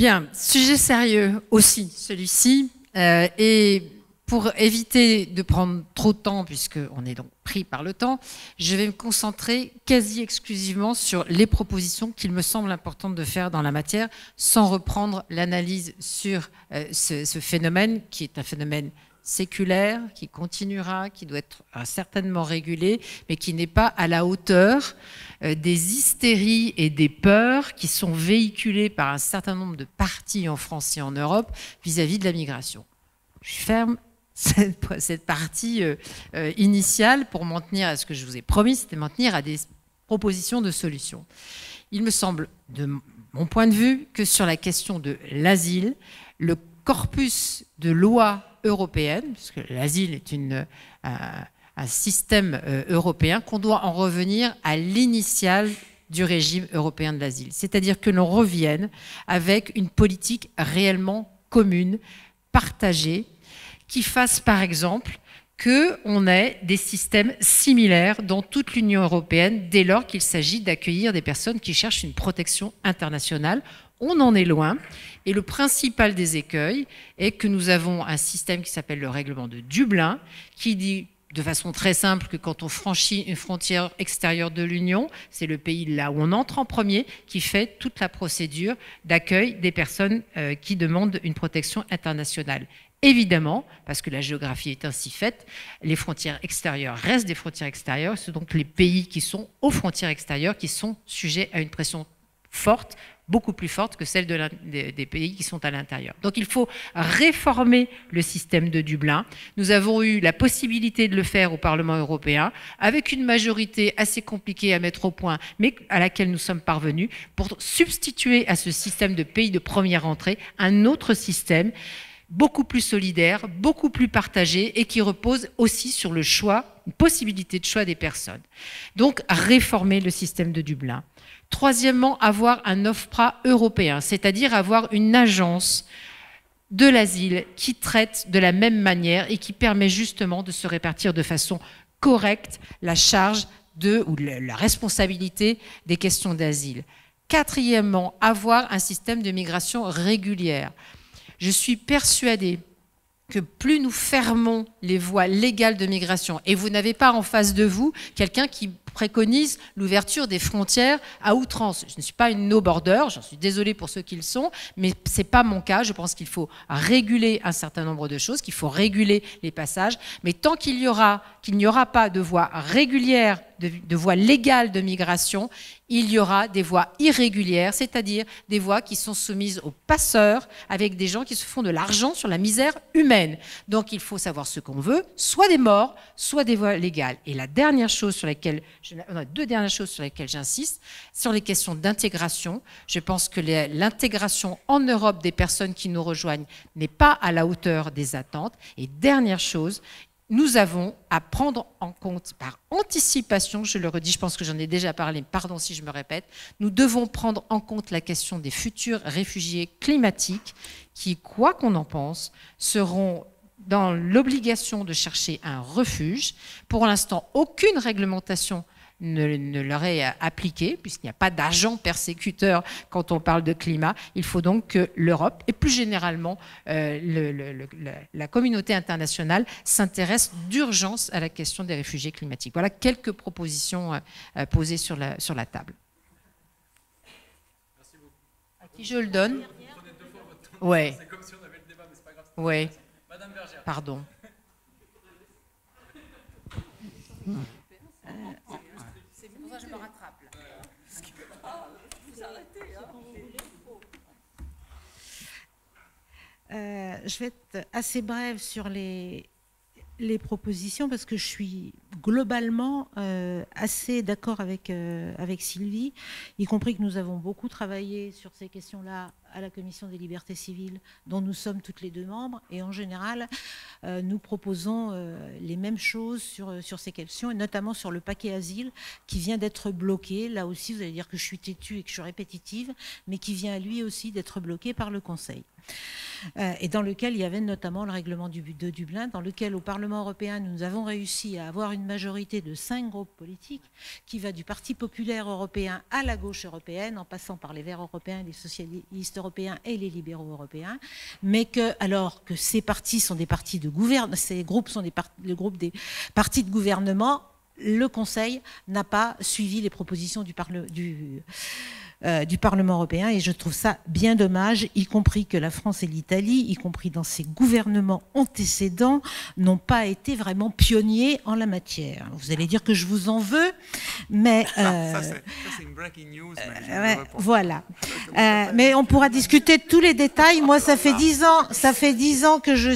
Bien, sujet sérieux aussi, celui-ci. Et pour éviter de prendre trop de temps, puisqu'on est donc pris par le temps, je vais me concentrer quasi exclusivement sur les propositions qu'il me semble important de faire dans la matière, sans reprendre l'analyse sur ce phénomène, qui est un phénomène séculaire, qui continuera, qui doit être certainement régulé, mais qui n'est pas à la hauteur des hystéries et des peurs qui sont véhiculées par un certain nombre de partis en France et en Europe vis-à-vis de la migration. Je ferme cette partie initiale pour m'en tenir à ce que je vous ai promis, c'était m'en tenir à des propositions de solutions. Il me semble, de mon point de vue, que sur la question de l'asile, le corpus de lois européennes, puisque l'asile est un système européen, qu'on doit en revenir à l'initiale du régime européen de l'asile. C'est-à-dire que l'on revienne avec une politique réellement commune, partagée, qui fasse par exemple qu'on ait des systèmes similaires dans toute l'Union européenne dès lors qu'il s'agit d'accueillir des personnes qui cherchent une protection internationale. On en est loin. Et le principal des écueils est que nous avons un système qui s'appelle le règlement de Dublin, qui dit de façon très simple que quand on franchit une frontière extérieure de l'Union, c'est le pays là où on entre en premier qui fait toute la procédure d'accueil des personnes qui demandent une protection internationale. Évidemment, parce que la géographie est ainsi faite, les frontières extérieures restent des frontières extérieures. C'est donc les pays qui sont aux frontières extérieures qui sont sujets à une pression forte, beaucoup plus forte que celle des pays qui sont à l'intérieur. Donc il faut réformer le système de Dublin. Nous avons eu la possibilité de le faire au Parlement européen, avec une majorité assez compliquée à mettre au point, mais à laquelle nous sommes parvenus, pour substituer à ce système de pays de première entrée un autre système beaucoup plus solidaire, beaucoup plus partagé et qui repose aussi sur le choix, une possibilité de choix des personnes. Donc, réformer le système de Dublin. Troisièmement, avoir un OFPRA européen, c'est-à-dire avoir une agence de l'asile qui traite de la même manière et qui permet justement de se répartir de façon correcte la charge ou la responsabilité des questions d'asile. Quatrièmement, avoir un système de migration régulière. Je suis persuadée que plus nous fermons les voies légales de migration, et vous n'avez pas en face de vous quelqu'un qui préconise l'ouverture des frontières à outrance. Je ne suis pas une no-border, j'en suis désolée pour ceux qui le sont, mais ce n'est pas mon cas. Je pense qu'il faut réguler un certain nombre de choses, qu'il faut réguler les passages, mais tant qu'il n'y aura pas de voie régulière, de voies légales de migration, il y aura des voies irrégulières, c'est-à-dire des voies qui sont soumises aux passeurs, avec des gens qui se font de l'argent sur la misère humaine. Donc il faut savoir ce qu'on veut, soit des morts, soit des voies légales. Et la dernière chose sur laquelle, deux dernières choses sur lesquelles j'insiste, sur les questions d'intégration. Je pense que l'intégration en Europe des personnes qui nous rejoignent n'est pas à la hauteur des attentes. Et dernière chose, nous avons à prendre en compte par anticipation, je le redis, je pense que j'en ai déjà parlé, pardon si je me répète, nous devons prendre en compte la question des futurs réfugiés climatiques qui, quoi qu'on en pense, seront dans l'obligation de chercher un refuge. Pour l'instant, aucune réglementation ne leur est appliquée, puisqu'il n'y a pas d'agent persécuteur quand on parle de climat. Il faut donc que l'Europe, et plus généralement la communauté internationale, s'intéresse d'urgence à la question des réfugiés climatiques. Voilà quelques propositions posées sur la table. Merci beaucoup. À qui je le donne? Vous prenez 2 fois votre temps. Ouais. C'est comme si on avait le débat, mais c'est pas grave. Ouais. Madame Bergère. Pardon. Je me rattrape là. Vous arrêtez, hein. Je vais être assez brève sur les propositions parce que je suis globalement assez d'accord avec Sylvie, y compris que nous avons beaucoup travaillé sur ces questions-là à la Commission des libertés civiles, dont nous sommes toutes les deux membres, et en général, nous proposons les mêmes choses sur ces questions, et notamment sur le paquet asile, qui vient d'être bloqué. Là aussi, vous allez dire que je suis têtue et que je suis répétitive, mais qui vient lui aussi d'être bloqué par le Conseil. Et dans lequel il y avait notamment le règlement de Dublin, dans lequel au Parlement européen, nous avons réussi à avoir une majorité de 5 groupes politiques qui va du Parti populaire européen à la gauche européenne, en passant par les Verts européens et les socialistes européens et les libéraux européens, mais que, alors que ces partis sont des partis de gouvernement, ces groupes sont le groupe des partis de gouvernement, le Conseil n'a pas suivi les propositions du Parlement européen, et je trouve ça bien dommage, y compris que la France et l'Italie, y compris dans ces gouvernements antécédents, n'ont pas été vraiment pionniers en la matière. Vous allez dire que je vous en veux, mais ça c'est une breaking news. voilà. Mais on pourra discuter de tous les détails. Moi, ça fait 10 ans, que je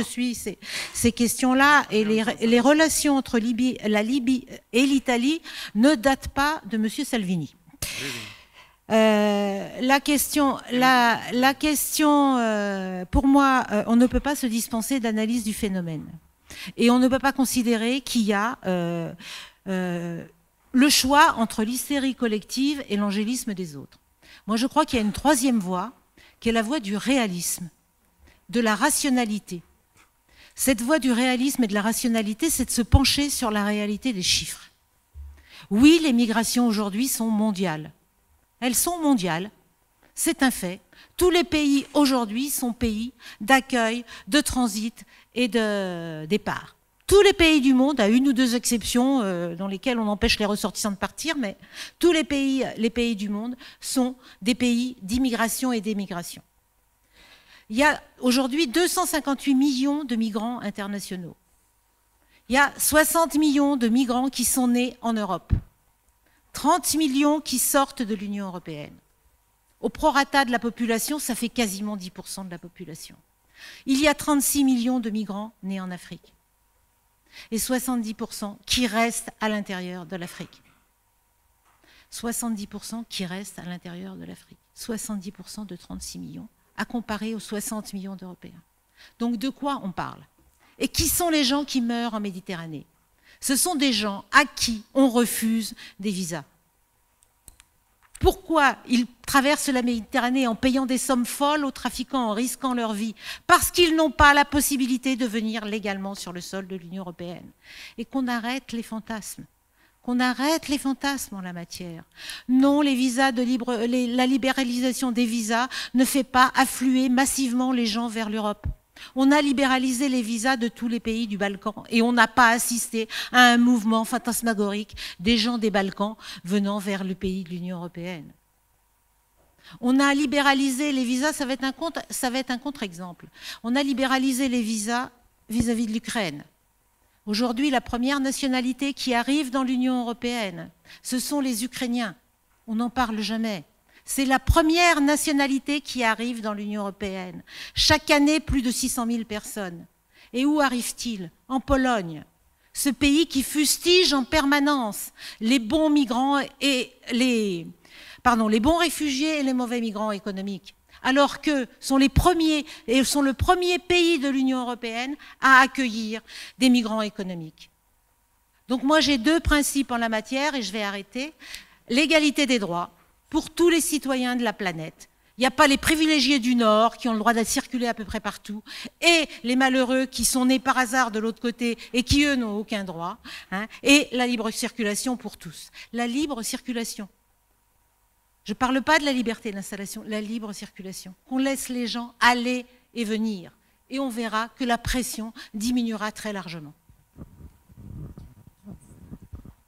suis, ces questions-là, et les relations entre la Libye et l'Italie ne datent pas de M. Salvini. La question, pour moi, on ne peut pas se dispenser d'analyse du phénomène. Et on ne peut pas considérer qu'il y a le choix entre l'hystérie collective et l'angélisme des autres. Moi, je crois qu'il y a une troisième voie, qui est la voie du réalisme, de la rationalité. Cette voie du réalisme et de la rationalité, c'est de se pencher sur la réalité des chiffres. Oui, les migrations aujourd'hui sont mondiales. Elles sont mondiales, c'est un fait. Tous les pays aujourd'hui sont pays d'accueil, de transit et de départ. Tous les pays du monde, à une ou deux exceptions dans lesquelles on empêche les ressortissants de partir, mais tous les pays du monde sont des pays d'immigration et d'émigration. Il y a aujourd'hui 258 millions de migrants internationaux. Il y a 60 millions de migrants qui sont nés en Europe. 30 millions qui sortent de l'Union européenne. Au prorata de la population, ça fait quasiment 10% de la population. Il y a 36 millions de migrants nés en Afrique. Et 70% qui restent à l'intérieur de l'Afrique. 70% qui restent à l'intérieur de l'Afrique. 70% de 36 millions, à comparer aux 60 millions d'Européens. Donc de quoi on parle? Et qui sont les gens qui meurent en Méditerranée? Ce sont des gens à qui on refuse des visas. Pourquoi ils traversent la Méditerranée en payant des sommes folles aux trafiquants, en risquant leur vie? Parce qu'ils n'ont pas la possibilité de venir légalement sur le sol de l'Union européenne. Et qu'on arrête les fantasmes. Qu'on arrête les fantasmes en la matière. Non, la libéralisation des visas ne fait pas affluer massivement les gens vers l'Europe. On a libéralisé les visas de tous les pays du Balkan et on n'a pas assisté à un mouvement fantasmagorique des gens des Balkans venant vers le pays de l'Union européenne. On a libéralisé les visas, ça va être un contre-exemple. On a libéralisé les visas vis-à-vis de l'Ukraine. Aujourd'hui, la première nationalité qui arrive dans l'Union européenne, ce sont les Ukrainiens. On n'en parle jamais. C'est la première nationalité qui arrive dans l'Union européenne. Chaque année, plus de 600 000 personnes. Et où arrivent-ils? En Pologne. Ce pays qui fustige en permanence les bons migrants et les bons réfugiés et les mauvais migrants économiques. Alors que sont les premiers, et sont le premier pays de l'Union européenne à accueillir des migrants économiques. Donc moi, j'ai deux principes en la matière, et je vais arrêter. L'égalité des droits pour tous les citoyens de la planète. Il n'y a pas les privilégiés du Nord qui ont le droit de circuler à peu près partout et les malheureux qui sont nés par hasard de l'autre côté et qui, eux, n'ont aucun droit. Et la libre circulation pour tous. La libre circulation. Je ne parle pas de la liberté d'installation, la libre circulation. Qu'on laisse les gens aller et venir. Et on verra que la pression diminuera très largement.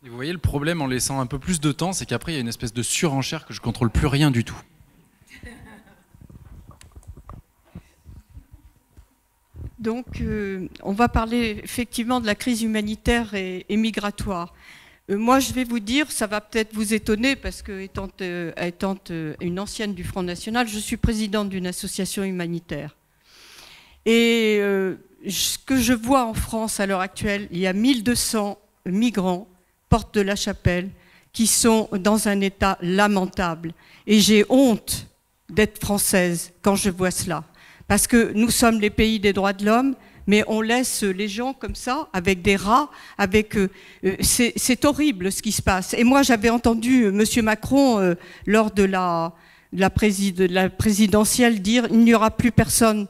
Et vous voyez, le problème en laissant un peu plus de temps, c'est qu'après, il y a une espèce de surenchère que je ne contrôle plus rien du tout. Donc, on va parler effectivement de la crise humanitaire et migratoire. Moi, je vais vous dire, ça va peut-être vous étonner, parce que, étant une ancienne du Front National, je suis présidente d'une association humanitaire. Et ce que je vois en France à l'heure actuelle, il y a 1200 migrants Porte de la Chapelle, qui sont dans un état lamentable. Et j'ai honte d'être française quand je vois cela. Parce que nous sommes les pays des droits de l'homme, mais on laisse les gens comme ça, avec des rats, avec... c'est horrible ce qui se passe. Et moi, j'avais entendu M. Macron, lors de la présidentielle, dire « il n'y aura plus personne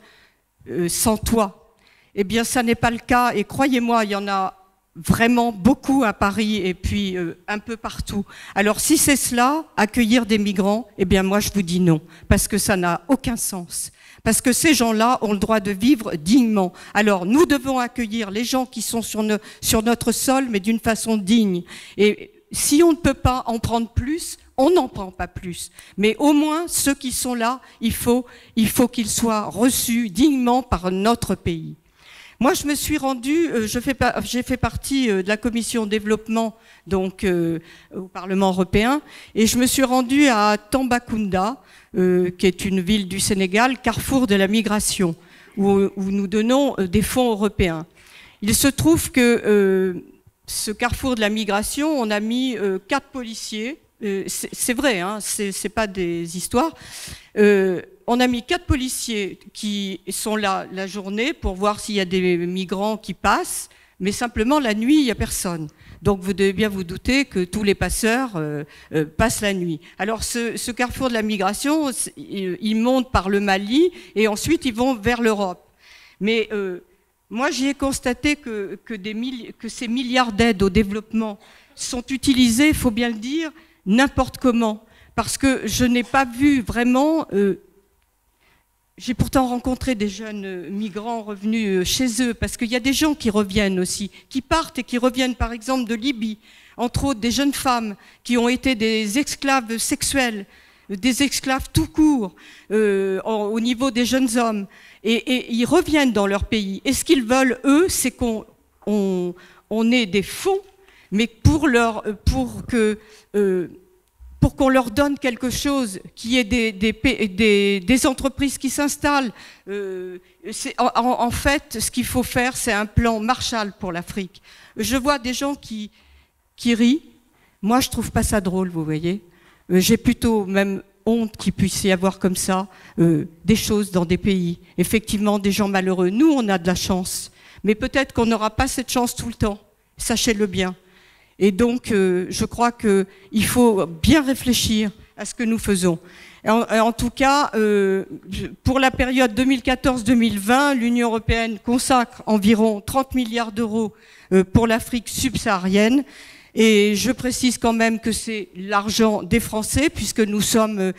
sans toi ». Eh bien, ça n'est pas le cas. Et croyez-moi, il y en a vraiment beaucoup à Paris et puis un peu partout. Alors si c'est cela, accueillir des migrants, eh bien moi je vous dis non, parce que ça n'a aucun sens. Parce que ces gens-là ont le droit de vivre dignement. Alors nous devons accueillir les gens qui sont sur notre sol, mais d'une façon digne. Et si on ne peut pas en prendre plus, on n'en prend pas plus. Mais au moins, ceux qui sont là, il faut qu'ils soient reçus dignement par notre pays. Moi, je me suis rendue, j'ai fait partie de la commission développement donc au Parlement européen, et je me suis rendue à Tambacounda, qui est une ville du Sénégal, carrefour de la migration, où nous donnons des fonds européens. Il se trouve que ce carrefour de la migration, on a mis 4 policiers. C'est vrai, hein, c'est pas des histoires. On a mis 4 policiers qui sont là la journée pour voir s'il y a des migrants qui passent, mais simplement la nuit, il n'y a personne. Donc vous devez bien vous douter que tous les passeurs passent la nuit. Alors ce carrefour de la migration, ils montent par le Mali et ensuite ils vont vers l'Europe. Mais moi j'ai constaté que ces milliards d'aides au développement sont utilisés, il faut bien le dire, n'importe comment. Parce que je n'ai pas vu vraiment... J'ai pourtant rencontré des jeunes migrants revenus chez eux, parce qu'il y a des gens qui reviennent aussi, qui partent et qui reviennent par exemple de Libye, entre autres des jeunes femmes qui ont été des esclaves sexuels, des esclaves tout court, au niveau des jeunes hommes, et ils reviennent dans leur pays. Et ce qu'ils veulent, eux, c'est qu'on ait des fonds, mais pour qu'on leur donne quelque chose, qu'il y ait des entreprises qui s'installent. En fait, ce qu'il faut faire, c'est un plan Marshall pour l'Afrique. Je vois des gens qui rient. Moi, je trouve pas ça drôle, vous voyez. J'ai plutôt même honte qu'il puisse y avoir comme ça des choses dans des pays. Effectivement, des gens malheureux. Nous, on a de la chance. Mais peut-être qu'on n'aura pas cette chance tout le temps. Sachez-le bien. Et donc, je crois qu'il faut bien réfléchir à ce que nous faisons. En tout cas, pour la période 2014-2020, l'Union européenne consacre environ 30 milliards d'euros pour l'Afrique subsaharienne. Et je précise quand même que c'est l'argent des Français, puisque nous sommes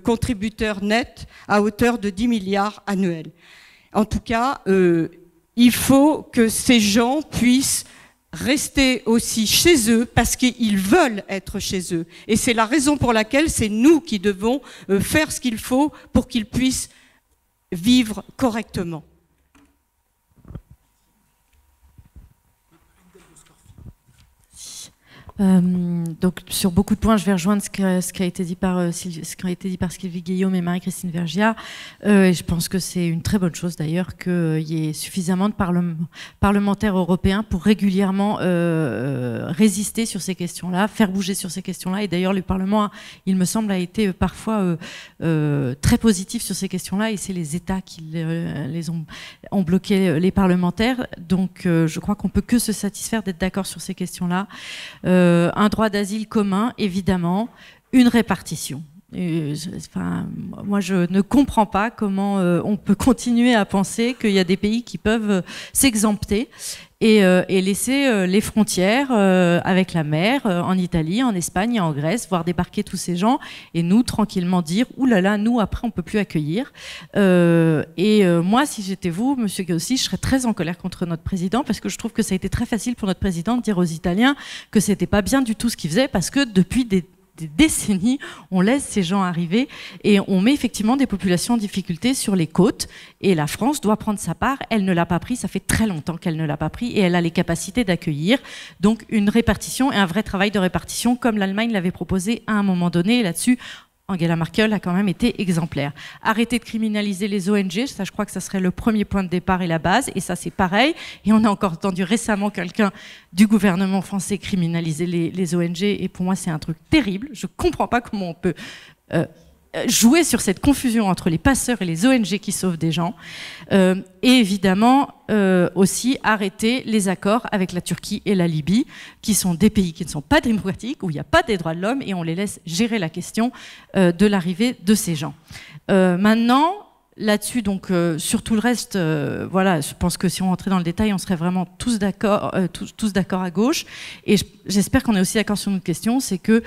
contributeurs nets à hauteur de 10 milliards annuels. En tout cas, il faut que ces gens puissent rester aussi chez eux parce qu'ils veulent être chez eux. Et c'est la raison pour laquelle c'est nous qui devons faire ce qu'il faut pour qu'ils puissent vivre correctement. Donc sur beaucoup de points, je vais rejoindre ce qui a été dit par Sylvie Guillaume et Marie-Christine Vergiat. Et je pense que c'est une très bonne chose d'ailleurs qu'il y ait suffisamment de parlementaires européens pour régulièrement résister sur ces questions-là, faire bouger sur ces questions-là. Et d'ailleurs, le Parlement, il me semble, a été parfois très positif sur ces questions-là. Et c'est les États qui ont bloqué les parlementaires. Donc je crois qu'on peut que se satisfaire d'être d'accord sur ces questions-là. Un droit d'asile commun, évidemment, une répartition. Moi, je ne comprends pas comment on peut continuer à penser qu'il y a des pays qui peuvent s'exempter et laisser les frontières avec la mer en Italie, en Espagne et en Grèce, voir débarquer tous ces gens et nous, tranquillement dire « Ouh là là, nous, après, on ne peut plus accueillir ». Moi, si j'étais vous, Monsieur Gossi, je serais très en colère contre notre président parce que je trouve que ça a été très facile pour notre président de dire aux Italiens que c'était pas bien du tout ce qu'il faisait parce que depuis des décennies, on laisse ces gens arriver et on met effectivement des populations en difficulté sur les côtes et la France doit prendre sa part. Elle ne l'a pas pris, ça fait très longtemps qu'elle ne l'a pas pris et elle a les capacités d'accueillir. Donc une répartition et un vrai travail de répartition comme l'Allemagne l'avait proposé à un moment donné. Et là-dessus, Angela Merkel a quand même été exemplaire. Arrêter de criminaliser les ONG, ça je crois que ça serait le premier point de départ et la base, et ça c'est pareil. Et on a encore entendu récemment quelqu'un du gouvernement français criminaliser les ONG, et pour moi c'est un truc terrible. Je ne comprends pas comment on peut jouer sur cette confusion entre les passeurs et les ONG qui sauvent des gens. Et évidemment aussi arrêter les accords avec la Turquie et la Libye, qui sont des pays qui ne sont pas démocratiques, où il n'y a pas des droits de l'homme, et on les laisse gérer la question de l'arrivée de ces gens. Maintenant, là-dessus, donc sur tout le reste, voilà, je pense que si on rentrait dans le détail, on serait vraiment tous d'accord à gauche. Et j'espère qu'on est aussi d'accord sur une question, c'est que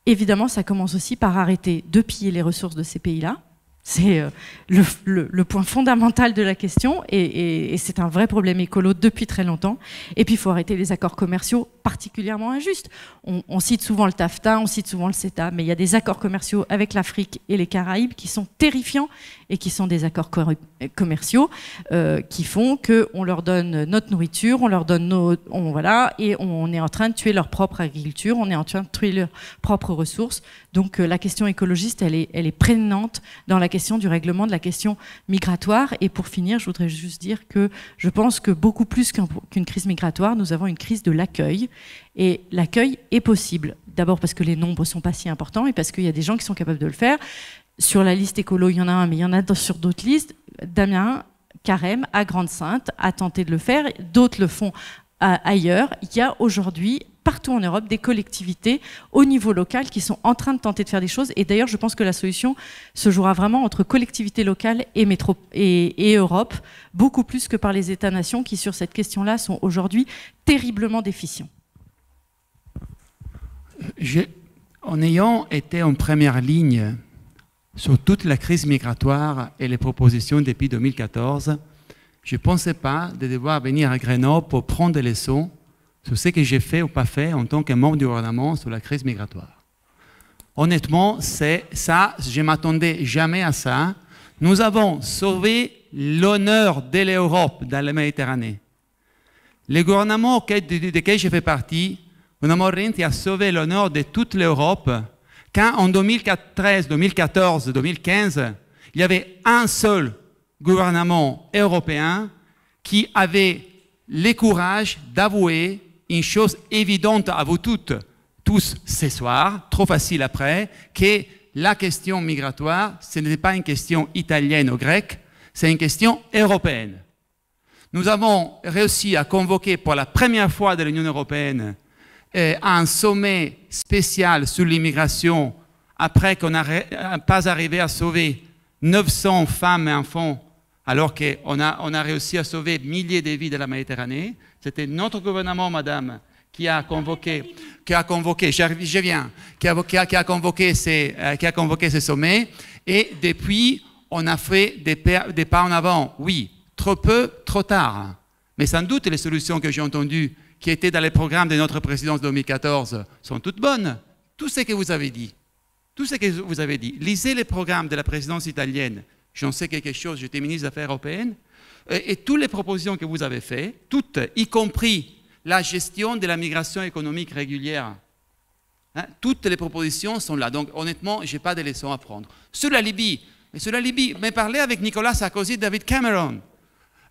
évidemment, ça commence aussi par arrêter de piller les ressources de ces pays-là. C'est le point fondamental de la question et c'est un vrai problème écolo depuis très longtemps. Et puis il faut arrêter les accords commerciaux particulièrement injustes. On cite souvent le TAFTA, on cite souvent le CETA, mais il y a des accords commerciaux avec l'Afrique et les Caraïbes qui sont terrifiants et qui sont des accords commerciaux qui font qu'on leur donne notre nourriture, on leur donne voilà, et on est en train de tuer leur propre agriculture, on est en train de tuer leurs propres ressources. Donc la question écologiste, elle est prégnante dans la question du règlement de la question migratoire. Et pour finir, je voudrais juste dire que je pense que beaucoup plus qu'une crise migratoire, nous avons une crise de l'accueil. Et l'accueil est possible. D'abord parce que les nombres ne sont pas si importants et parce qu'il y a des gens qui sont capables de le faire. Sur la liste écolo, il y en a un, mais il y en a sur d'autres listes. Damien Carême, à Grande-Synthe, a tenté de le faire. D'autres le font ailleurs. Il y a aujourd'hui, partout en Europe, des collectivités au niveau local qui sont en train de tenter de faire des choses. Et d'ailleurs, je pense que la solution se jouera vraiment entre collectivités locales et Europe, beaucoup plus que par les États-nations qui, sur cette question-là, sont aujourd'hui terriblement déficients. En ayant été en première ligne sur toute la crise migratoire et les propositions depuis 2014, je ne pensais pas de devoir venir à Grenoble pour prendre des leçons sur ce que j'ai fait ou pas fait en tant que membre du gouvernement sur la crise migratoire. Honnêtement, c'est ça, je ne m'attendais jamais à ça. Nous avons sauvé l'honneur de l'Europe dans la Méditerranée. Le gouvernement duquel je fais partie, le gouvernement Renzi a sauvé l'honneur de toute l'Europe quand en 2013, 2014, 2015, il y avait un seul gouvernement européen qui avait le courage d'avouer une chose évidente à vous toutes, tous ce soir, trop facile après, que la question migratoire, ce n'est pas une question italienne ou grecque, c'est une question européenne. Nous avons réussi à convoquer pour la première fois de l'Union européenne un sommet spécial sur l'immigration après qu'on n'a pas arrivé à sauver 900 femmes et enfants alors qu'on a réussi à sauver milliers de vies de la Méditerranée. C'était notre gouvernement, madame, qui a convoqué ce sommet. Et depuis, on a fait des pas en avant. Oui, trop peu, trop tard. Mais sans doute, les solutions que j'ai entendues, qui étaient dans les programmes de notre présidence 2014, sont toutes bonnes. Tout ce que vous avez dit. Lisez les programmes de la présidence italienne. J'en sais quelque chose, j'étais ministre des Affaires européennes. Et toutes les propositions que vous avez faites, toutes, y compris la gestion de la migration économique régulière, hein, toutes les propositions sont là. Donc honnêtement, je n'ai pas de leçons à prendre. Sur la Libye, mais parlez avec Nicolas Sarkozy et David Cameron.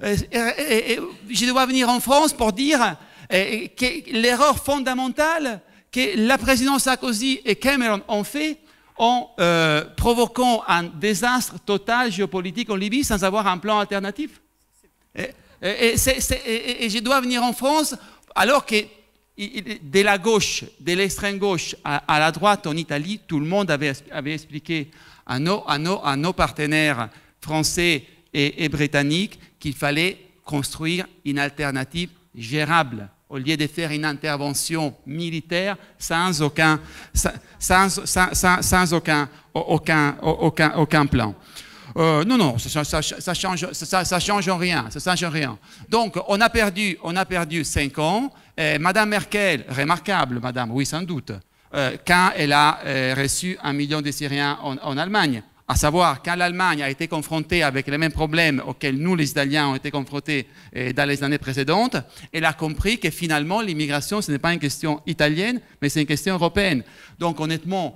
Je dois venir en France pour dire que l'erreur fondamentale que la présidence Sarkozy et Cameron ont fait en provoquant un désastre total géopolitique en Libye sans avoir un plan alternatif. Et je dois venir en France alors que de la gauche, de l'extrême gauche à la droite en Italie, tout le monde avait expliqué à nos partenaires français et britanniques qu'il fallait construire une alternative gérable au lieu de faire une intervention militaire sans aucun plan. Non, ça change rien. Donc, on a perdu 5 ans. Madame Merkel, remarquable, madame, oui, sans doute, quand elle a reçu 1 million de Syriens en Allemagne. À savoir, quand l'Allemagne a été confrontée avec les mêmes problèmes auxquels nous, les Italiens, ont été confrontés dans les années précédentes, elle a compris que finalement, l'immigration, ce n'est pas une question italienne, mais c'est une question européenne. Donc, honnêtement,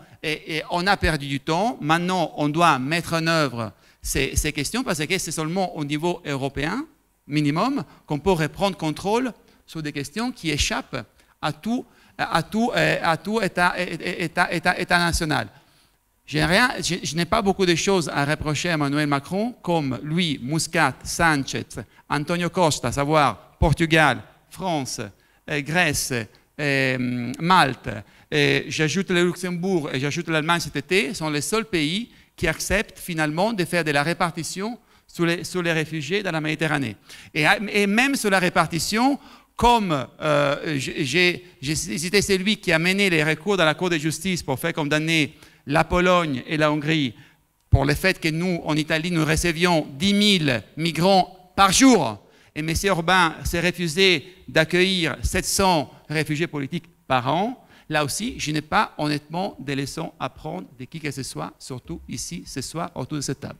on a perdu du temps. Maintenant, on doit mettre en œuvre ces questions parce que c'est seulement au niveau européen, minimum, qu'on peut reprendre contrôle sur des questions qui échappent à tout État national. Je n'ai pas beaucoup de choses à reprocher à Emmanuel Macron, comme lui, Muscat, Sanchez, Antonio Costa, à savoir Portugal, France, Grèce, Malte, j'ajoute le Luxembourg et j'ajoute l'Allemagne cet été, sont les seuls pays qui acceptent finalement de faire de la répartition sur les réfugiés dans la Méditerranée. Et même sur la répartition, comme j'ai cité celui qui a mené les recours dans la Cour de justice pour faire condamner la Pologne et la Hongrie pour le fait que nous, en Italie, nous recevions 10 000 migrants par jour. Et M. Orban s'est refusé d'accueillir 700 réfugiés politiques par an. Là aussi, je n'ai pas honnêtement des leçons à prendre de qui que ce soit, surtout ici, ce soir, autour de cette table.